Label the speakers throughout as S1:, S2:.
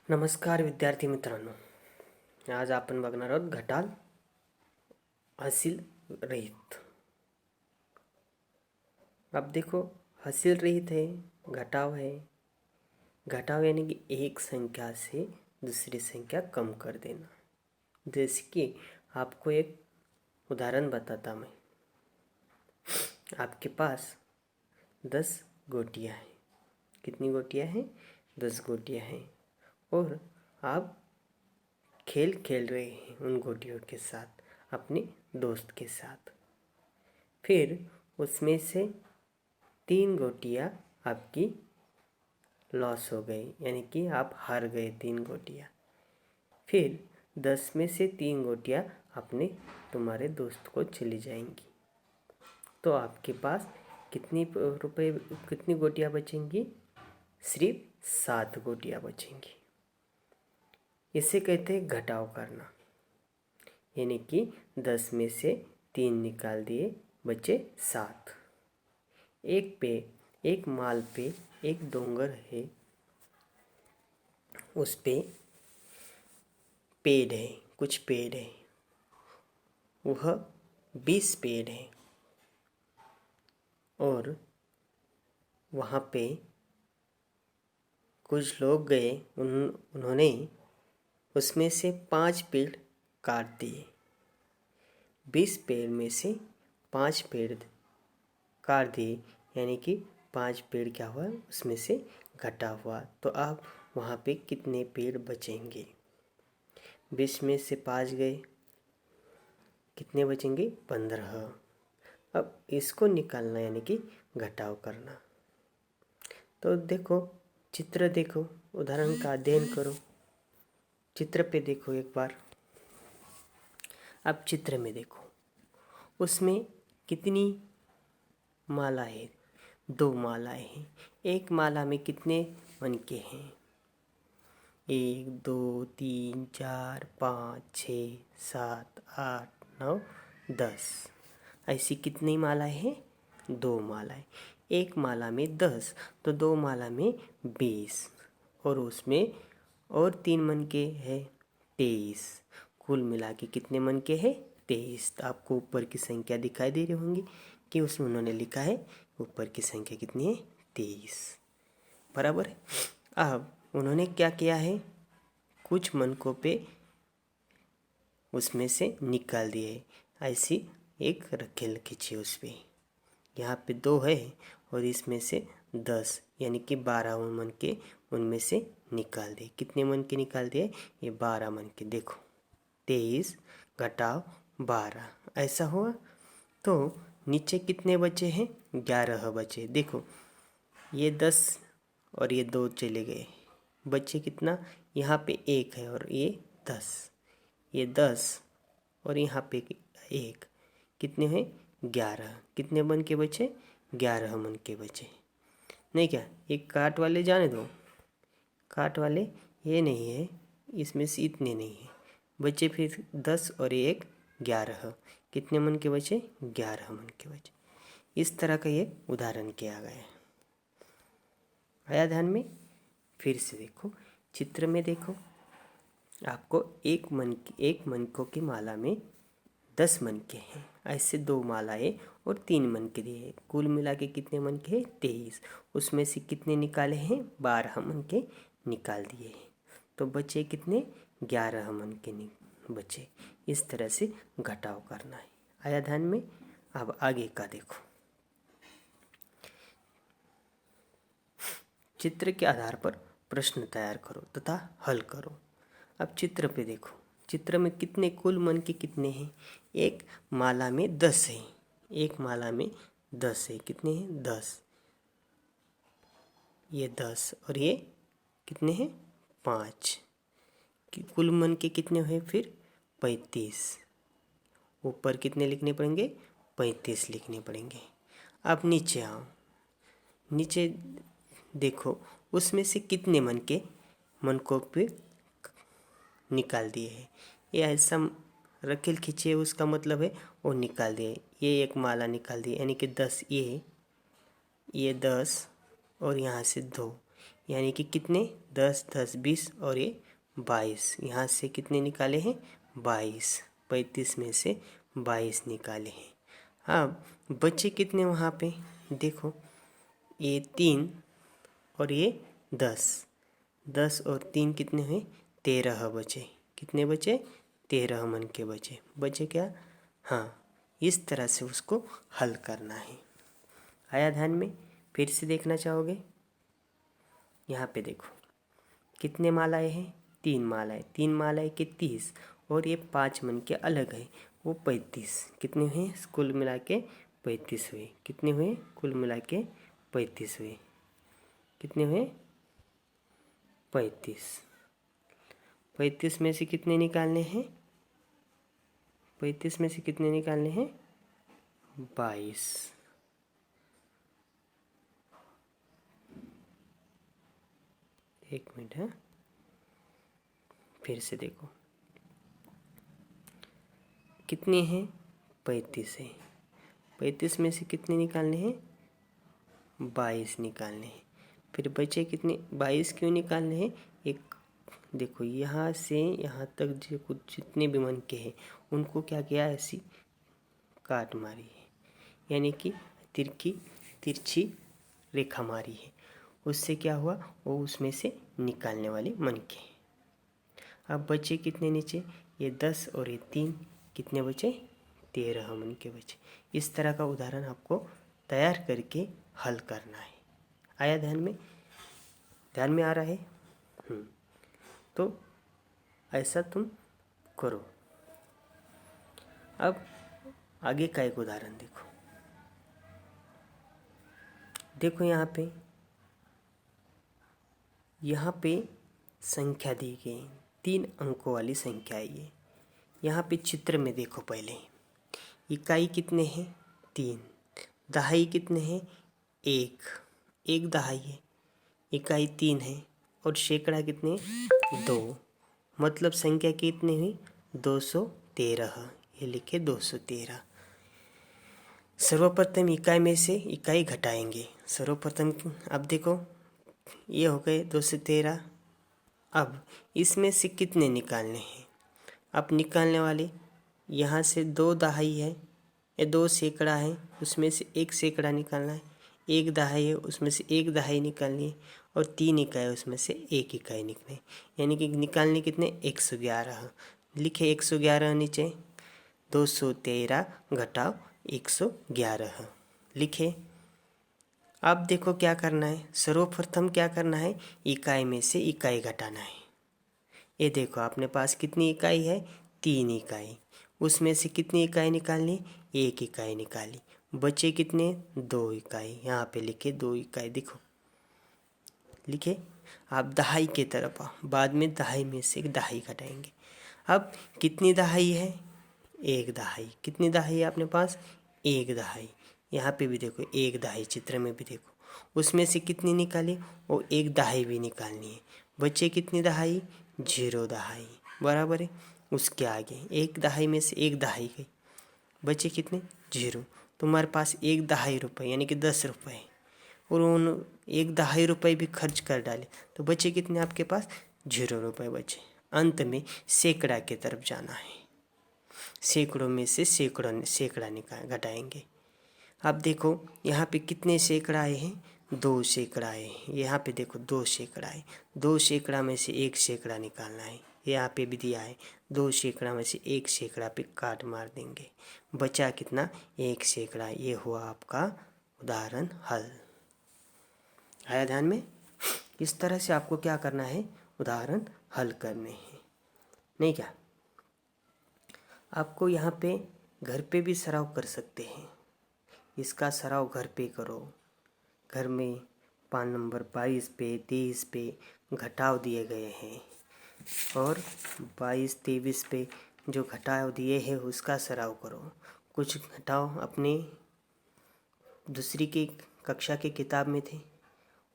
S1: नमस्कार विद्यार्थी मित्रांनो, आज आपण बघणार आहोत घटाल हासिल रहित। अब देखो, हासिल रहित है, घटाव है। घटाव यानी कि एक संख्या से दूसरी संख्या कम कर देना। जैसे कि आपको एक उदाहरण बताता मैं। आपके पास 10 गोटियां हैं। कितनी गोटियां हैं? 10 गोटियां हैं। और आप खेल खेल रहे हैं उन गोटियों के साथ, अपने दोस्त के साथ। फिर उसमें से 3 गोटियां आपकी लॉस हो गई, यानी कि आप हार गए 3 गोटियां। फिर 10 में से 3 गोटियां अपने तुम्हारे दोस्त को चली जाएंगी। तो आपके पास कितनी गोटियां बचेंगी? सिर्फ 7 गोटियां बचेंगी। इसे कहते हैं घटाव करना। यानी कि 10 में से 3 निकाल दिए, बचे 7। एक माल पे एक डोंगर है, उस पे पेड़ है, कुछ पेड़ है, वह 20 पेड़ है। और वहाँ पे कुछ लोग गए, उन्होंने उसमें से 5 पेड़ काट दिए। 20 पेड़ में से 5 पेड़ काट दिए, यानी कि 5 पेड़ क्या हुआ? उसमें से घटा हुआ। तो अब वहाँ पे कितने पेड़ बचेंगे? 20 में से 5 गए, कितने बचेंगे? 15। अब इसको निकालना, यानी कि घटाव करना। तो देखो, चित्र देखो, उदाहरण का अध्ययन करो। चित्र पे देखो एक बार। अब चित्र में देखो, उसमें कितनी माला है? 2 मालाएं हैं। एक माला में कितने मनके हैं? 1 2 3 4 5 6 7 8 9 10। ऐसी कितनी मालाएं हैं? 2 मालाएं। एक माला में 10, तो 2 माला में 20, और उसमें और 3 मनके हैं, 23। कुल मिला के कितने मनके हैं? 23। तो आपको ऊपर की संख्या दिखाई दे रही होंगी कि उसमें उन्होंने लिखा है ऊपर की संख्या कितनी है? 23। बराबर है। अब उन्होंने क्या किया है? कुछ मनकों पे उसमें से निकाल दिए। ऐसी एक रखेल खींची उस पर। यहाँ पे 2 है और इसमें से 10, यानी कि 12 मनके उनमें से निकाल दिए। कितने मनके निकाल दिए? ये 12 मनके। देखो, 23 घटाव 12, ऐसा हुआ। तो नीचे कितने बचे हैं? 11 बचे। देखो, ये 10 और ये 2 चले गए, बचे कितना? यहाँ पे 1 है और ये 10। ये 10 और यहाँ पे 1, कितने हैं? 11। कितने मन के बचे? 11 मन के बचे। नहीं क्या? ये काट वाले जाने दो, काट वाले ये नहीं है, इसमें से इतने नहीं है बचे। फिर 10 और 1 11। कितने मन के बचे? 11 मन के बचे। इस तरह का ये उदाहरण किया गया है। आया ध्यान में? फिर से देखो, चित्र में देखो। आपको एक मनकों की माला में 10 मनके हैं। ऐसे 2 मालाएं और 3 मनके दिए हैं। कुल मिला के कितने मनके हैं? 23। उसमें से कितने निकाले हैं? 12 मनके निकाल दिए हैं। तो बचे कितने? 11 मनके बचे। इस तरह से घटाव करना है। आया ध्यान में? अब आगे का देखो। चित्र के आधार पर प्रश्न तैयार करो तथा हल करो। अब चित्र पे देखो, चित्र में कितने कुल मनके कितने हैं? एक माला में 10 है। एक माला में 10 है। कितने हैं? 10। ये 10 और ये कितने हैं? 5। कुल मनके कितने हुए फिर? 35। ऊपर कितने लिखने पड़ेंगे? 35 लिखने पड़ेंगे। अब नीचे आओ। नीचे देखो, उसमें से कितने मनकों पे निकाल दिए हैं। ये ऐसा रखेल खींचे, उसका मतलब है वो निकाल दिए। ये एक माला निकाल दी, यानी कि 10 ये 10 और यहाँ से 2, यानी कि कितने 10 10 20 और ये 22। यहाँ से कितने निकाले हैं 22। 35 में से 22 निकाले हैं। अब बचे कितने वहाँ पे देखो, ये 3 और ये 10। 10 और 3 कितने हुए 13 बचे। कितने बचे 13 मन के बचे क्या। हाँ, इस तरह से उसको हल करना है। आया ध्यान में। फिर से देखना चाहोगे, यहाँ पे देखो कितने मालाएँ हैं 3 मालाएँ। 3 मालाएँ के 30 और ये 5 मन के अलग है वो 35। कितने हुए कुल मिला के 35 हुए। कितने हुए कुल मिला के 35 हुए। कितने हुए 35। 35 में से कितने निकालने हैं 35 में से कितने निकालने हैं 22। एक मिनट है, फिर से देखो कितने हैं 35 है। 35 में से कितने निकालने हैं 22 निकालने हैं। फिर बचे कितने 22 क्यों निकालने हैं। एक देखो यहाँ से यहाँ तक जो कुछ जितने भी मन के हैं उनको क्या किया, ऐसी काट मारी है, यानी कि तिरछी रेखा मारी है। उससे क्या हुआ, वो उसमें से निकालने वाले मन के। अब बचे कितने नीचे, ये 10 और ये 3, कितने बचे 13 मन के बचे। इस तरह का उदाहरण आपको तैयार करके हल करना है। आया ध्यान में आ रहा है। तो ऐसा तुम करो। अब आगे का एक उदाहरण देखो यहाँ पे संख्या दी गई 3 अंकों वाली संख्या है ये। यहाँ पे चित्र में देखो, पहले इकाई कितने हैं 3, दहाई कितने हैं 1 दहाई है, इकाई 3 है और सैकड़ा कितने 2। मतलब संख्या कितनी हुई 213। ये लिखे 213। सर्वप्रथम इकाई में से इकाई घटाएंगे। सर्वप्रथम अब देखो ये हो गए 213। अब इसमें से कितने निकालने हैं। अब निकालने वाले यहाँ से 2 दहाई है, ये 2 सैकड़ा है, उसमें से 1 सैकड़ा निकालना है। 1 दहाई है, उसमें से 1 दहाई निकालनी है। और 3 इकाई है, उसमें से 1 इकाई निकले, यानी कि निकालने कितने 111। लिखे 111 नीचे, 213 घटाओ 111 लिखे। अब देखो क्या करना है, सर्वप्रथम क्या करना है, इकाई में से इकाई घटाना है। ये देखो अपने पास कितनी इकाई है 3 इकाई, उसमें से कितनी इकाई निकालनी 1 इकाई निकाली। बचे कितने 2 इकाई, यहाँ पे लिखे 2 इकाई। देखो लिखे। आप दहाई के तरफ आओ, बाद में दहाई में से दहाई घटाएंगे। अब कितनी दहाई है 1 दहाई। कितनी दहाई है अपने पास 1 दहाई। यहाँ पे भी देखो 1 दहाई, चित्र में भी देखो उसमें से कितनी निकाली, वो 1 दहाई भी निकालनी है। बचे कितनी दहाई 0 दहाई, बराबर है। उसके आगे 1 दहाई में से 1 दहाई गई, बचे कितने 0। तुम्हारे पास 1 दहाई रुपये यानी कि 10 रुपये, और उन 1 दहाई रुपये भी खर्च कर डाले तो बचे कितने आपके पास 0 रुपये बचे। अंत में सैकड़ा की तरफ जाना है, सैकड़ों में से सैकड़ा निकाल घटाएंगे। अब देखो यहाँ पे कितने सैकड़ा आए हैं 2 सैकड़ा आए हैं। यहाँ पे देखो 2 सैकड़ा है, 2 सैकड़ा में से 1 सैकड़ा निकालना है। यहाँ पे भी दिया है 2 सैकड़ा में से 1 सैकड़ा पे काट मार देंगे, बचा कितना 1 सैकड़ा। ये हुआ आपका उदाहरण हल। आया ध्यान में। इस तरह से आपको क्या करना है, उदाहरण हल करने हैं, नहीं क्या। आपको यहाँ पे घर पे भी सराव कर सकते हैं। इसका सराव घर पे करो। घर में 5 नंबर 22 पे 23 पे घटाव दिए गए हैं, और 22 23 पे जो घटाव दिए हैं उसका सराव करो। कुछ घटाव अपने दूसरी की कक्षा की किताब में थे,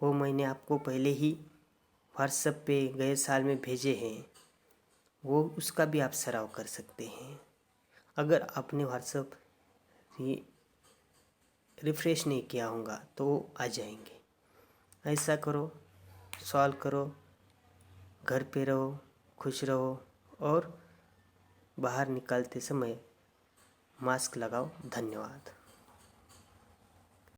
S1: वो मैंने आपको पहले ही व्हाट्सएप पे गए साल में भेजे हैं, वो उसका भी आप सराव कर सकते हैं। अगर आपने व्हाट्सएप रिफ्रेश नहीं किया होगा तो आ जाएंगे। ऐसा करो, सॉल्व करो, घर पे रहो, खुश रहो और बाहर निकलते समय मास्क लगाओ। धन्यवाद।